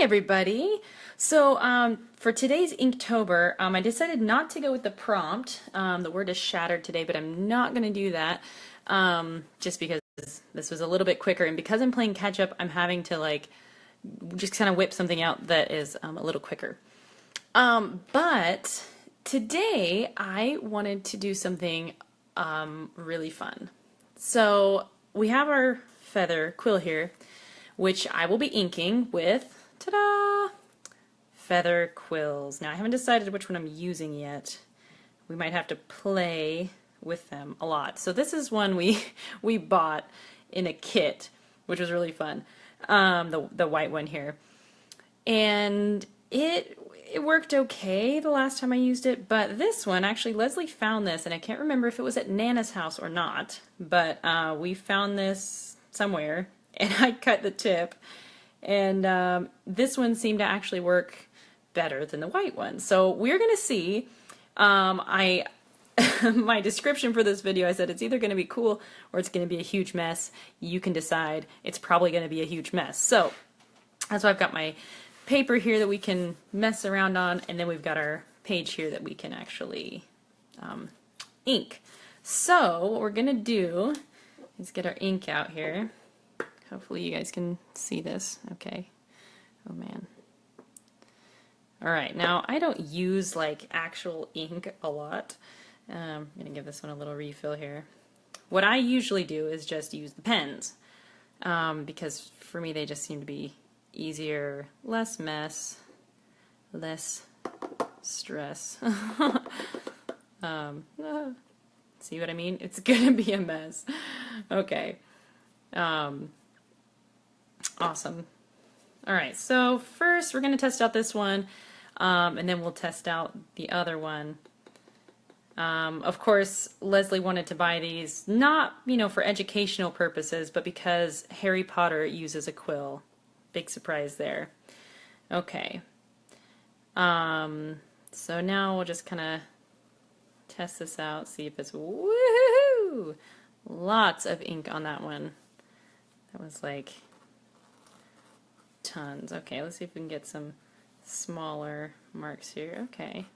everybody. For today's Inktober, I decided not to go with the prompt. The word is shattered today, but I'm not going to do that just because this was a little bit quicker. And because I'm playing catch up, I'm having to just kind of whip something out that is a little quicker. But today I wanted to do something really fun. So we have our feather quill here, which I will be inking with, ta-da, feather quills. Now I haven't decided which one I'm using yet. We might have to play with them a lot. So this is one we bought in a kit, which was really fun. The white one here, and it worked okay the last time I used it, but this one, actually Leslie found this, and I can't remember if it was at Nana's house or not, but we found this somewhere, and I cut the tip, and this one seemed to actually work better than the white one. So we're gonna see. My description for this video, I said it's either going to be cool or it's going to be a huge mess. You can decide. It's probably going to be a huge mess. So that's why I've got my paper here that we can mess around on, and then we've got our page here that we can actually ink. So what we're going to do is get our ink out here. Hopefully you guys can see this. Okay. Oh man. Alright, now I don't use actual ink a lot. I'm going to give this one a little refill here. What I usually do is just use the pens, because for me they just seem to be easier, less mess, less stress. See what I mean? It's going to be a mess. Okay. Awesome. Alright, so first we're going to test out this one, and then we'll test out the other one. Of course, Leslie wanted to buy these, not, for educational purposes, but because Harry Potter uses a quill. Big surprise there. Okay. So now we'll just kind of test this out, see if it's, woohoo! Lots of ink on that one. That was tons. Okay, let's see if we can get some smaller marks here. Okay.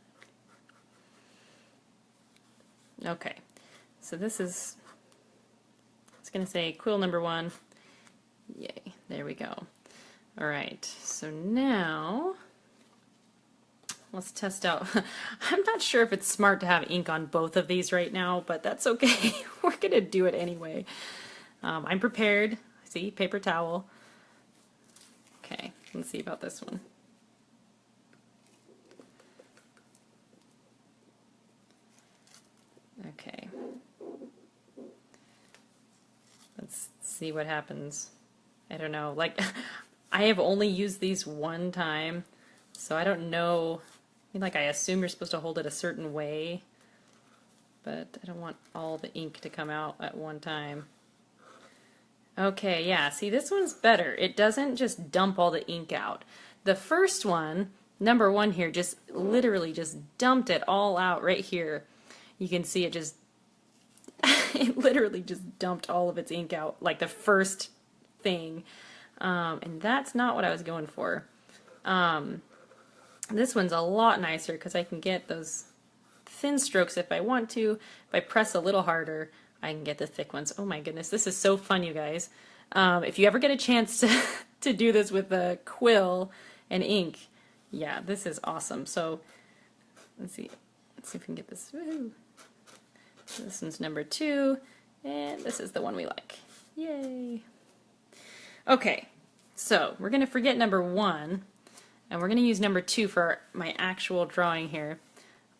Okay, so this is, it's going to say quill number 1. Yay, there we go. Alright, so now let's test out. I'm not sure if it's smart to have ink on both of these right now, but that's okay. We're going to do it anyway. I'm prepared. See, paper towel. Okay, let's see about this one. Okay, let's see what happens. I don't know, I have only used these one time, so I don't know. I assume you're supposed to hold it a certain way, but I don't want all the ink to come out at one time. Okay, yeah, see, this one's better. It doesn't just dump all the ink out. The first one, number 1 here, just literally just dumped it all out right here. You can see it just, it literally just dumped all of its ink out, the first thing. And that's not what I was going for. This one's a lot nicer because I can get those thin strokes if I want to. If I press a little harder, I can get the thick ones. Oh my goodness, this is so fun, you guys. If you ever get a chance to do this with a quill and ink, yeah, this is awesome. So, let's see if we can get this. Woohoo. This one's number 2, and this is the one we like. Yay! Okay, so we're going to forget number 1, and we're going to use number 2 for my actual drawing here.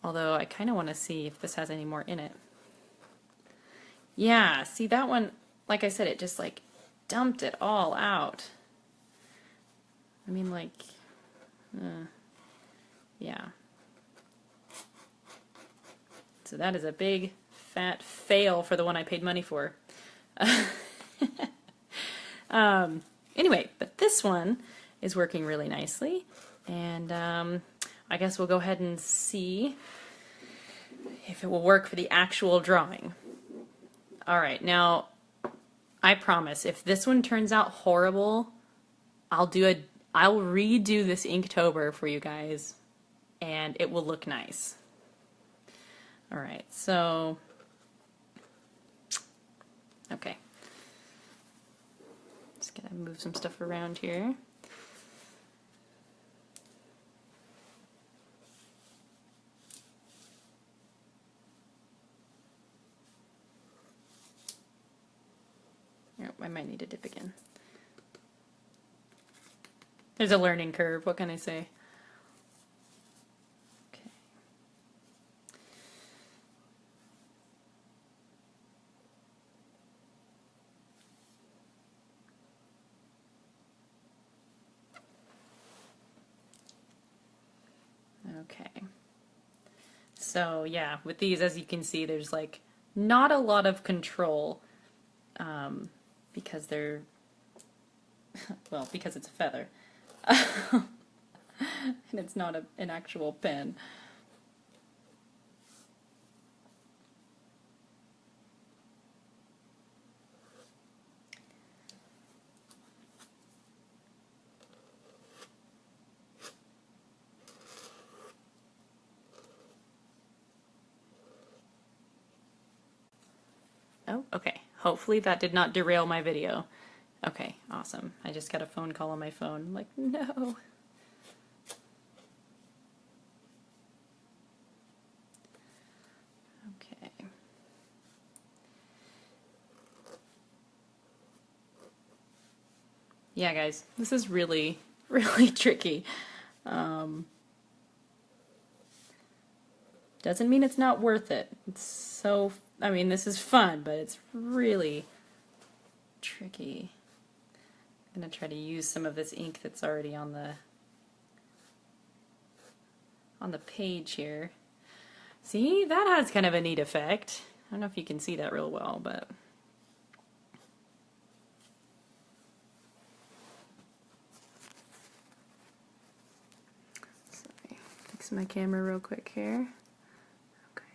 Although I kind of want to see if this has any more in it. Yeah, see that one, like I said, it just dumped it all out. I mean, yeah. So that is a big fat fail for the one I paid money for. Anyway, but this one is working really nicely, and I guess we'll go ahead and see if it will work for the actual drawing. Alright, now I promise if this one turns out horrible, I'll do I'll redo this Inktober for you guys, and it will look nice. All right, so, okay. Just gonna move some stuff around here. Oh, I might need to dip again. There's a learning curve, what can I say? Okay. Okay. So yeah, with these, as you can see, there's like not a lot of control because they're, well, because it's a feather. And it's not an actual pen. Oh, okay. Hopefully that did not derail my video. Okay, awesome. I just got a phone call on my phone. I'm like, no. Okay. Yeah, guys, this is really, really tricky. Doesn't mean it's not worth it. It's so, I mean, this is fun, but it's really tricky. I'm going to try to use some of this ink that's already on the page here. See, that has kind of a neat effect. I don't know if you can see that real well, but sorry, fix my camera real quick here. Okay.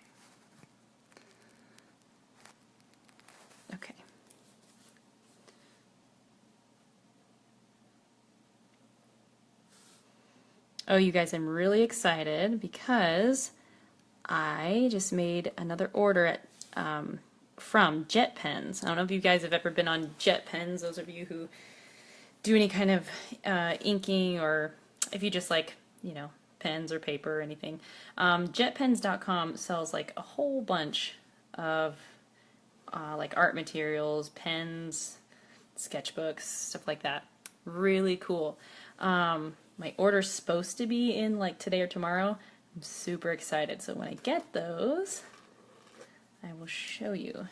Okay. Oh, you guys, I'm really excited because I just made another order at from Jet Pens. I don't know if you guys have ever been on Jet Pens, those of you who do any kind of inking, or if you just like, you know, pens or paper or anything. Jetpens.com sells like a whole bunch of like art materials, pens, sketchbooks, stuff like that. Really cool. My order's supposed to be in like today or tomorrow. I'm super excited. So when I get those, I will show you.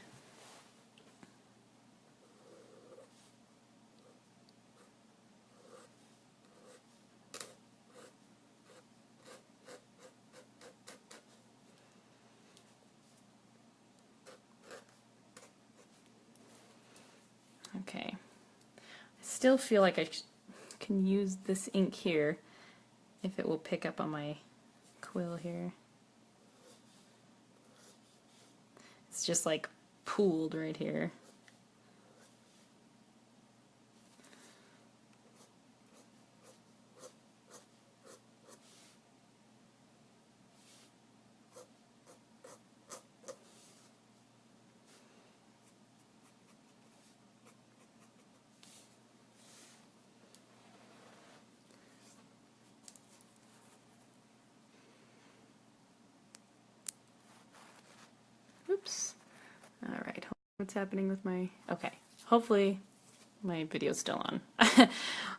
Okay. I still feel like I can use this ink here if it will pick up on my quill here. It's just like pooled right here. Oops. All right. What's happening with my... Okay. Hopefully my video's still on.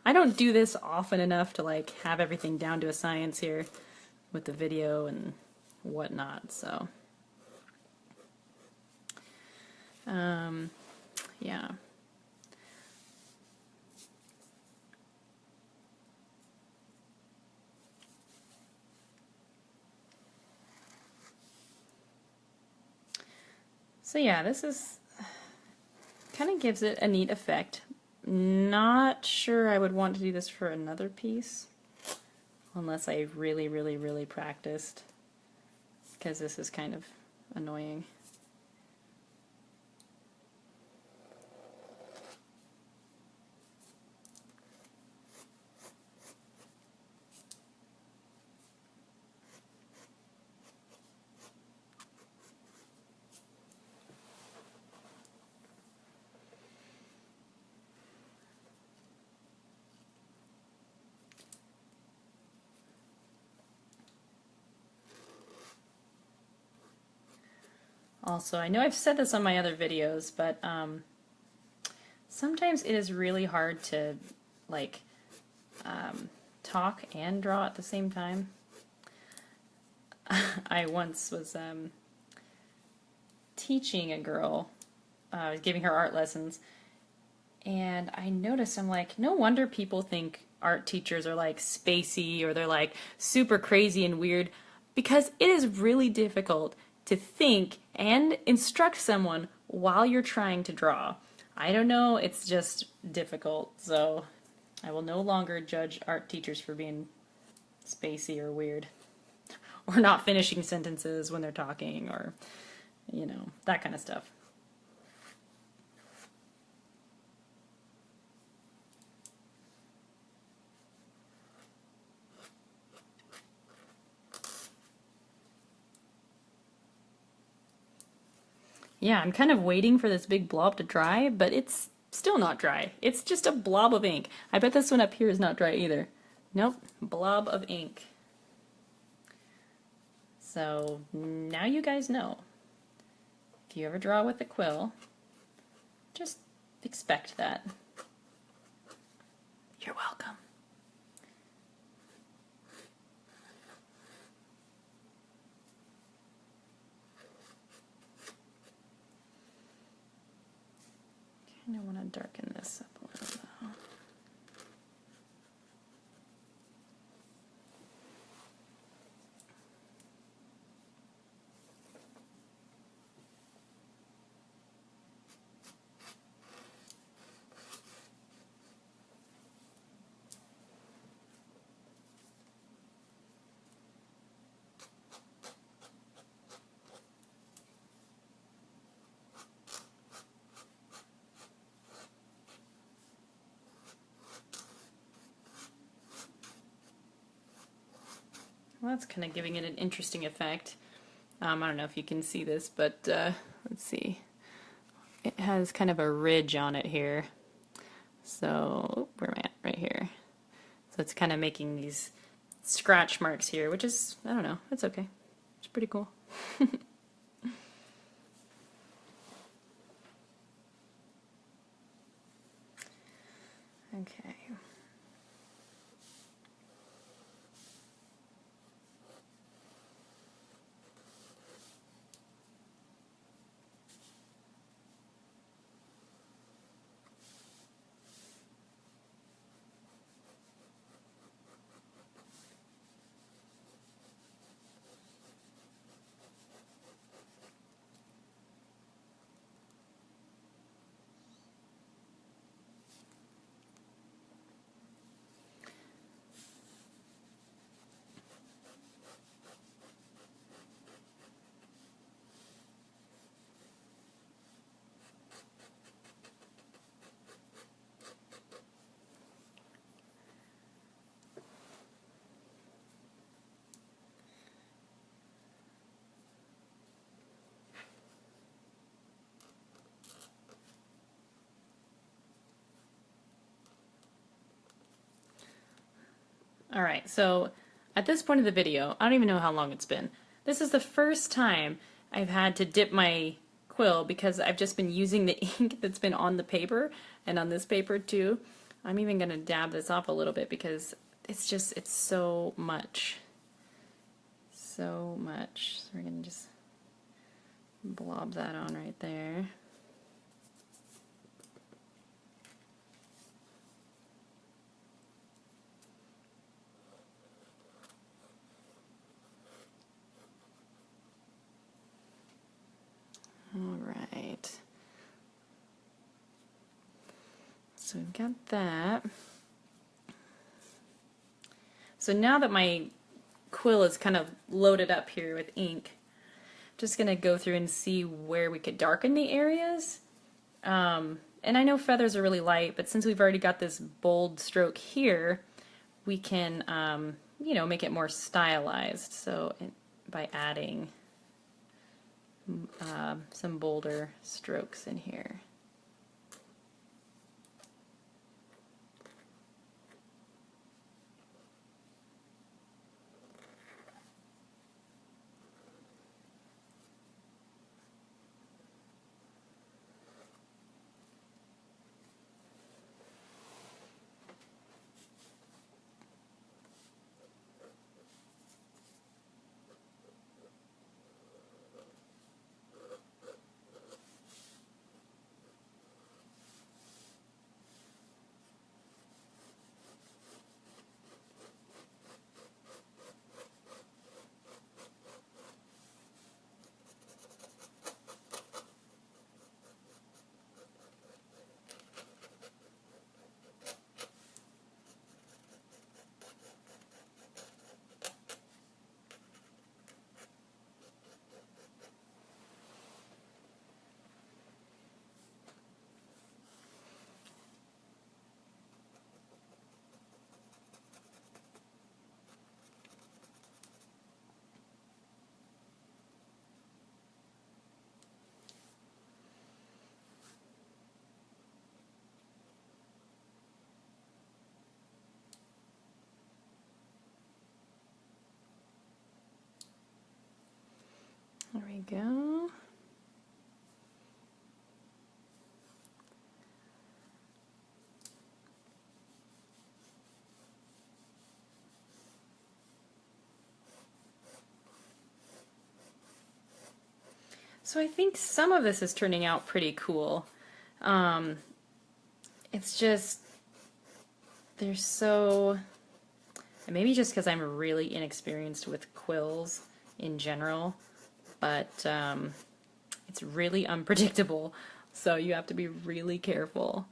I don't do this often enough to like have everything down to a science here with the video and whatnot, so yeah. So yeah, this is kind of gives it a neat effect. Not sure I would want to do this for another piece unless I really, really, really practiced, because this is kind of annoying. Also, I know I've said this on my other videos, but sometimes it is really hard to like talk and draw at the same time. I once was teaching a girl, giving her art lessons, and I noticed, I'm like, no wonder people think art teachers are like spacey or they're like super crazy and weird, because it is really difficult to think and instruct someone while you're trying to draw. I don't know, it's just difficult, so I will no longer judge art teachers for being spacey or weird, or not finishing sentences when they're talking, or, you know, that kind of stuff. Yeah, I'm kind of waiting for this big blob to dry, but it's still not dry. It's just a blob of ink. I bet this one up here is not dry either. Nope, blob of ink. So now you guys know. If you ever draw with a quill, just expect that. You're welcome. Kind of want to darken this up a little though. Well, that's kind of giving it an interesting effect. I don't know if you can see this, but let's see. It has kind of a ridge on it here. So, where am I at? Right here. So it's kind of making these scratch marks here, which is, I don't know, it's okay. It's pretty cool. Okay. Alright, so at this point of the video, I don't even know how long it's been. This is the first time I've had to dip my quill because I've just been using the ink that's been on the paper and on this paper too. I'm even going to dab this off a little bit because it's so much. So much. So we're going to just blob that on right there. Alright. So we've got that. So now that my quill is kind of loaded up here with ink, I'm just going to go through and see where we could darken the areas. And I know feathers are really light, but since we've already got this bold stroke here, we can, you know, make it more stylized. So by adding some bolder strokes in here. we go. So I think some of this is turning out pretty cool. It's just, they're so, and maybe just because I'm really inexperienced with quills in general, but it's really unpredictable, so you have to be really careful.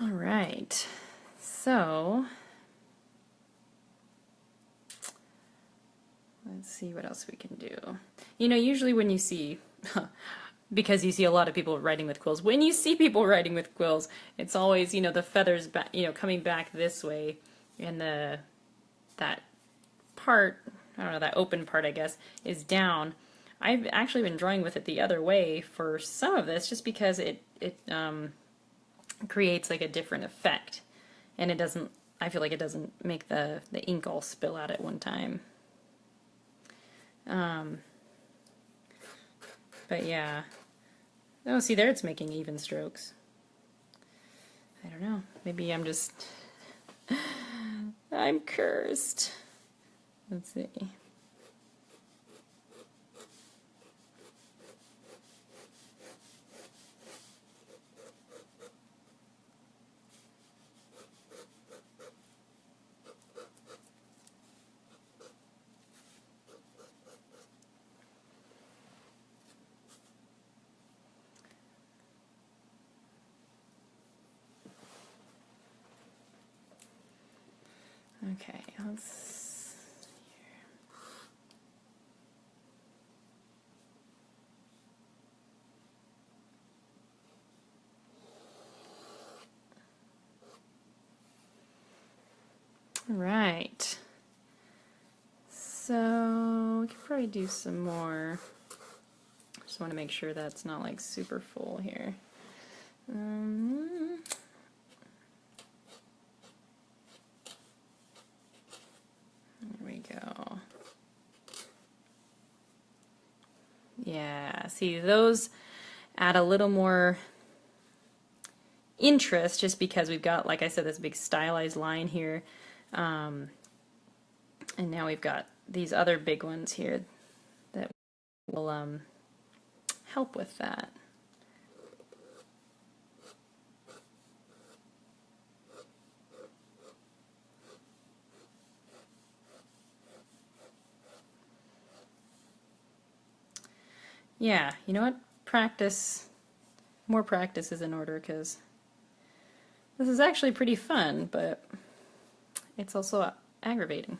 All right, so let's see what else we can do. You know, usually when you see, because you see a lot of people writing with quills, when you see people writing with quills, it's always, you know, the feathers back, you know, coming back this way, and that part, I don't know, that open part, I guess, is down. I've actually been drawing with it the other way for some of this, just because it creates like a different effect, and it doesn't, I feel like it doesn't make the ink all spill out at one time. But yeah. Oh, see there, it's making even strokes. I don't know. Maybe I'm just, I'm cursed. Let's see. Okay, let's right. So we could probably do some more. Just want to make sure that's not like super full here. There we go. Yeah, see, those add a little more interest just because we've got, like I said, this big stylized line here. And now we've got these other big ones here that will help with that. Yeah, you know what? More practice is in order, because this is actually pretty fun, but it's also aggravating.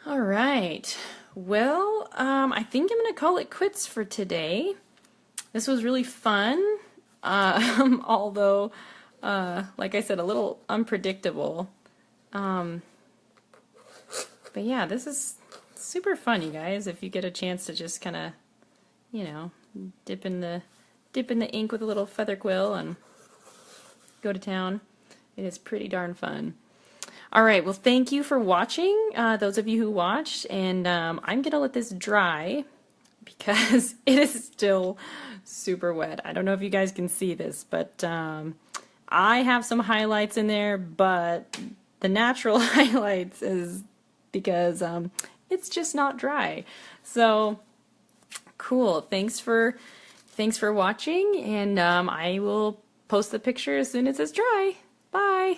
All right. Well, I think I'm going to call it quits for today. This was really fun, although, like I said, a little unpredictable. But yeah, this is super fun, you guys. If you get a chance to just kind of, you know, dip in the ink with a little feather quill and go to town, it is pretty darn fun. All right, well, thank you for watching, those of you who watched, and I'm going to let this dry because it is still super wet. I don't know if you guys can see this, but I have some highlights in there, but the natural highlights is because it's just not dry. So, cool. Thanks for thanks for watching, and I will post the picture as soon as it's dry. Bye!